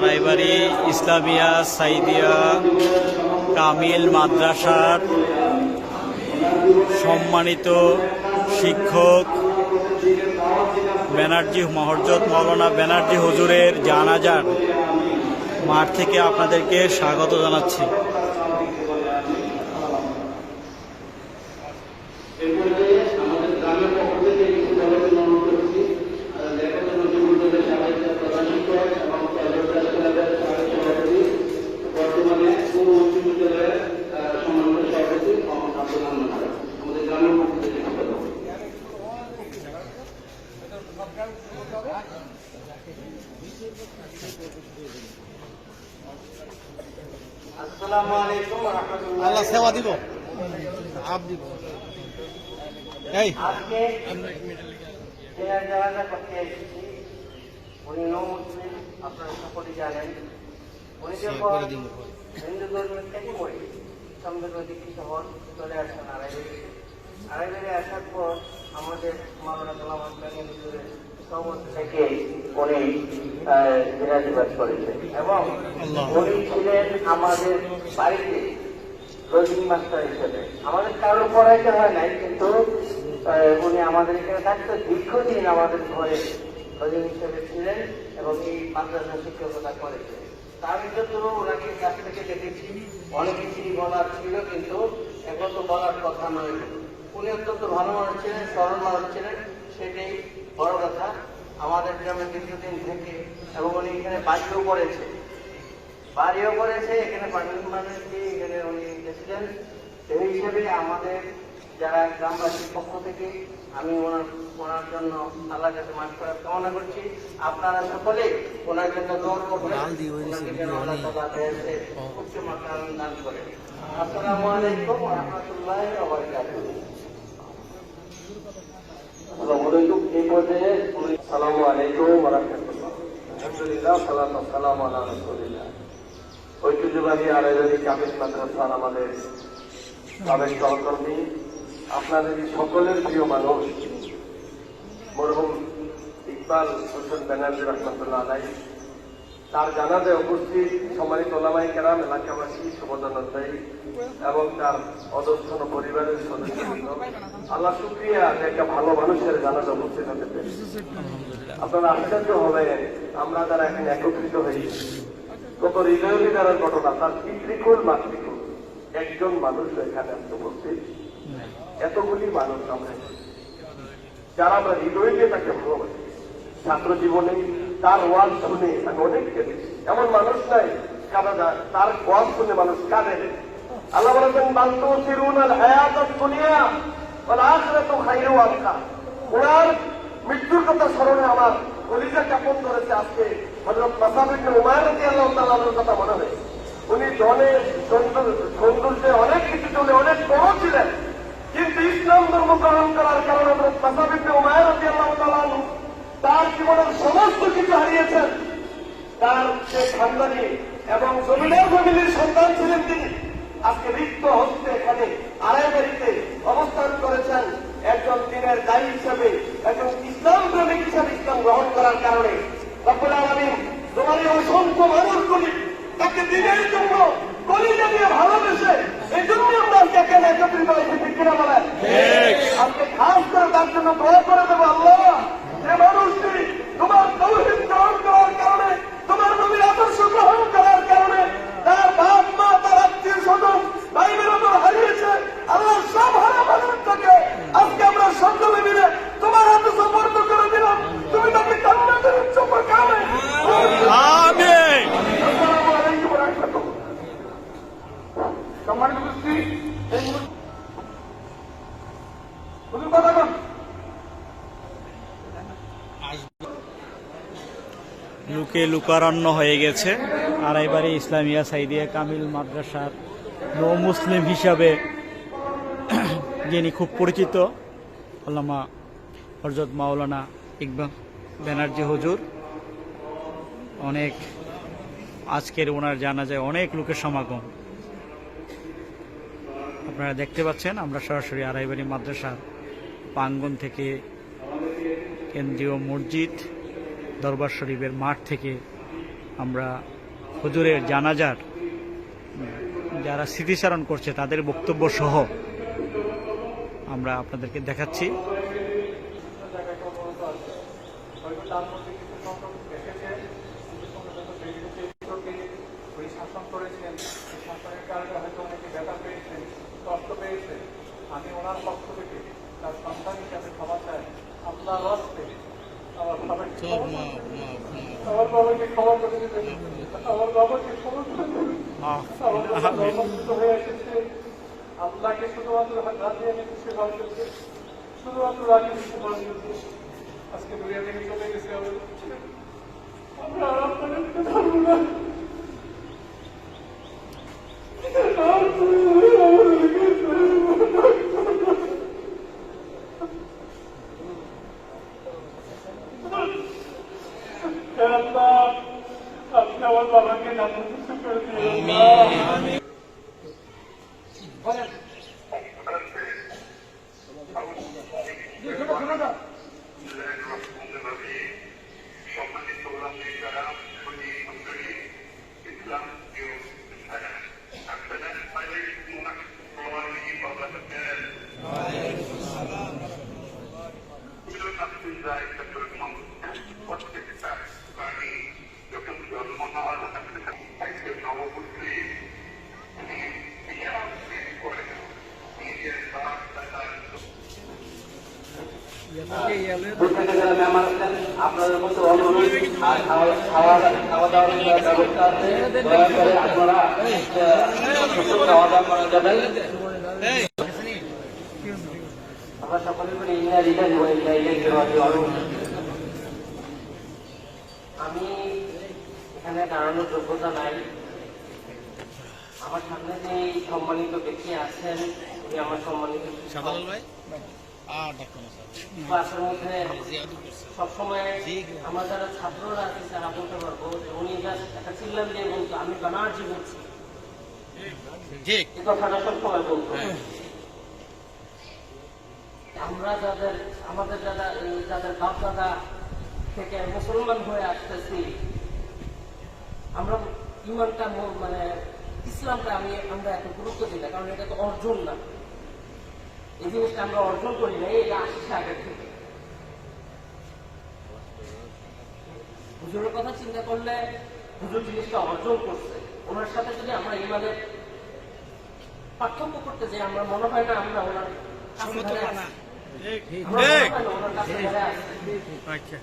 আড়াইবাড়ি ইসলামিয়া সাইদিয়া কামিল মাদ্রাসার সম্মানিত শিক্ষক ব্যানার্জি হযরত মাওলানা ব্যানার্জি হুজুরের জানাজার মাঠ থেকে আপনাদেরকে স্বাগত জানাচ্ছি। আল্লাহ সেবা দিব আপ দিব এই আজকে জানাজা করতে এসেছি। উনি মুসলিম, আপনারা সকলেই জানেন। উনি যখন হিন্দু ধর্মের থেকে পড়ে সংবেদনদিক শহর চলে আসেন আড়াইবাড়ি আসার পর আমাদের মাওলানা কালাম হুজুরের সহমত থেকে উনি বিরাজমান করেছেন এবং উনি ছিলেন আমাদের বাড়িতে রোজিং মাস্টার হিসেবে। আমাদের কারো পড়াইতে হয় নাই, কিন্তু উনি আমাদের এখানে থাকতে দীর্ঘদিন আমাদের ঘরে রোজিং হিসেবে ছিলেন এবং এই মাদ্রাসা শিক্ষকতা করেছেন। তার যতটুকু ওনাকে কাছ থেকে দেখেছি অনেক কিছুই বলার ছিল, কিন্তু এখন তো বলার কথা নয়। উনি অত্যন্ত ভালো মানুষ ছিলেন, সরল মানুষ ছিলেন, সেটাই বড় কথা। আমাদের গ্রামে দীর্ঘদিন থেকে এবং উনি এখানে বাড়িও করেছে এখানে পার্মানেন্টলি এখানে উনি গেছিলেন। সেই হিসেবে আমাদের যারা গ্রামবাসীর পক্ষ থেকে আমি ওনার জন্য আল্লাহর কাছে মাফ করার কামনা করছি। আপনারা সকলে ওনার জন্য দোয়া করবেন, ওনাকে যেন আল্লাহ তাআলা উচ্চ মাকাম দান করেন। আসসালামু আলাইকুম ওয়া রাহমাতুল্লাহি ওয়া বারাকাতুহু। আসসালামু আলাইকুম। এই পর্যায়ে আসসালামু আলাইকুম ওয়া রাহমাতুল্লাহ। আলহামদুলিল্লাহ, সালাতু ওয়াসসালামু আলা রাসূলিল্লাহ। ঐতিহ্যবাহী আড়াইবাড়ি কামিল মাদ্রাসার আমাদের সাবেক সহকর্মী, আপনাদের সকলের প্রিয় মানুষ মরহুম ইকবাল হোসেন ব্যানার্জি রহমতুল্লাহ আলাইহি, তার জানাজায় উপস্থিত সম্মানিত ওলামায়ে কেরাম, এলাকাবাসী, শুভজনতাই এবং তার অধস্তন পরিবারের সদস্যবৃন্দ, আল্লাহ শুকরিয়া যে একটা ভালো মানুষের জানাজা উপস্থিত হতে পেরেছে। আপনারা আশ্চর্য হবেন, আমরা যারা এখানে একত্রিত হয়েছি, কত হৃদয়বিদারক ঘটনা। তার পিতৃকুল মাতৃকুল একজন মানুষ এখানে উপস্থিত, এতগুলি মানুষ আমরা যারা আমরা হৃদয়কে তাকে ভালোবাসি। ছাত্র জীবনে তার ওয়াজ শুনে আমি অনেক কেঁদেছি। এমন মানুষ নাই কারা তার ওয়াজ শুনে মানুষ কাঁদে। আল্লাহ বলেছেন বান্তু সিরুনাল হায়াতুদ দুনিয়া ওয়াল আখিরাতু খায়রু ওয়া আবকা। ওনার মৃত্যুর কথা স্মরণে আমার কলিজা কাঁপন ধরেছে। আজকে হযরত মুসআব ইবনে উমাইর রাদিয়াল্লাহু তাআলার কথা মনে হয়। উনি ধনে সৌন্দর্যে অনেক কিছু চলে অনেক বড় ছিলেন, কিন্তু ইসলাম ধর্ম গ্রহণ করার কারণে হযরত মুসআব ইবনে উমাইর রাদিয়াল্লাহু তাআলা তার জীবনের সমস্ত কিছু হারিয়েছেন। তার সে খানদানি এবং জমিদার ফ্যামিলির সন্তান ছিলেন তিনি। আজকে রিক্ত হস্তে এখানে আড়াইবাড়িতে অবস্থান করেছেন একজন দিনের দায়ী হিসেবে, একজন ইসলাম প্রেমিক হিসেবে ইসলাম গ্রহণ করার কারণে রব্বুল আলামিন তোমার এই অসংখ্য মানুষগুলি তাকে দিনের জন্য কলিজা দিয়ে ভালোবেসে এই জন্য আমরা আজকে এখানে একত্রিত হয়েছি। ঠিক কিনা বলেন? আজকে খাস করে তার জন্য দোয়া করে দেবো, আল্লাহ যে মানুষটি তোমার তাওহীদ গ্রহণ করার কারণে, তোমার নবীর আদর্শ গ্রহণ করার কারণে তার বাপ মা, তার আত্মীয় স্বজন, ভাই বোনেরা হারিয়েছে, আল্লাহ সব হারা মানুষটাকে আজকে আমরা সকলে মিলে তোমার হাতে সমর্পণ করে দিলাম। তুমি তাকে জান্নাতের উচ্চ মাকামে আমিন। আসসালামু আলাইকুম ওয়া রাহমাতুল্লাহ। সম্মানিত উপস্থিতি, হুজুর কথা বল। লুকে লুকারণ্য হয়ে গেছে আড়াইবাড়ি ইসলামিয়া সাইদিয়া কামিল মাদ্রাসার মুসলিম হিসাবে যিনি খুব পরিচিত, আল্লামা হযরত মাওলানা ইকবাল ব্যানার্জি হুজুর। অনেক আজকের ওনার জানাজায় অনেক লোকের সমাগম আপনারা দেখতে পাচ্ছেন। আমরা সরাসরি আড়াইবাড়ি মাদ্রাসার প্রাঙ্গণ থেকে, কেন্দ্রীয় মসজিদ দরবার শরীফের মাঠ থেকে আমরা হুজুরের জানাজার যারা স্মৃতিচারণ করছে তাদের বক্তব্য সহ আমরা আপনাদেরকে দেখাচ্ছি। আমি ওনার পক্ষ থেকে তার সন্তান হিসাবে ক্ষমা চাই। আপনার রাস্তে আমার বাবাকে ক্ষমা করে দিতেন, আমার বাবাকে ক্ষমা করে দিতেন। আমার বাবা অসুস্থ হয়ে এসেছে, আল্লাহকে শুধুমাত্র রাজি আমি খুশি ভাব করছে, শুধুমাত্র রাজি খুশি ভাব করছে। আজকে দুনিয়া থেকে চলে গেছে আমরা আর আপনাদেরকে ধরবো না। আপনি আমার বাবাকে জান্নাতে সুখ করে দিন। আপনাদের মতো অনুরোধ আর খাওয়া দাওয়ার ব্যবস্থা আছে, দয়া করে আপনারা খাওয়া দাওয়া করা যাবেন। আমরা সকলে করে আমি এখানে দাঁড়ানোর যোগ্যতা নাই। আমার সামনে যে সম্মানিত ব্যক্তি আছেন উনি আমার সম্মানিত ক্লাসের মধ্যে সবসময় আমার যারা ছাত্ররা আছে তারা বলতে পারবো যে উনি জাস্ট একটা চিল্লান দিয়ে বলতো আমি বানার্জি বলছি, এই কথাটা সবসময় বলতো। আমরা আমাদের যাদের বাপ দাদা থেকে মুসলমান হয়ে আসতেছি, আমরা ইমানটা মানে ইসলামটা আমরা এত গুরুত্ব দিই না, কারণ এটা তো অর্জন না। এই জিনিসটা আমরা অর্জন করি না, এটা আসছে আগে থেকে। হুজুরের কথা চিন্তা করলে হুজুর জিনিসটা অর্জন করছে, ওনার সাথে যদি আমরা ইমানের পার্থক্য করতে যাই আমরা মনে হয় না আমরা ওনার কাছে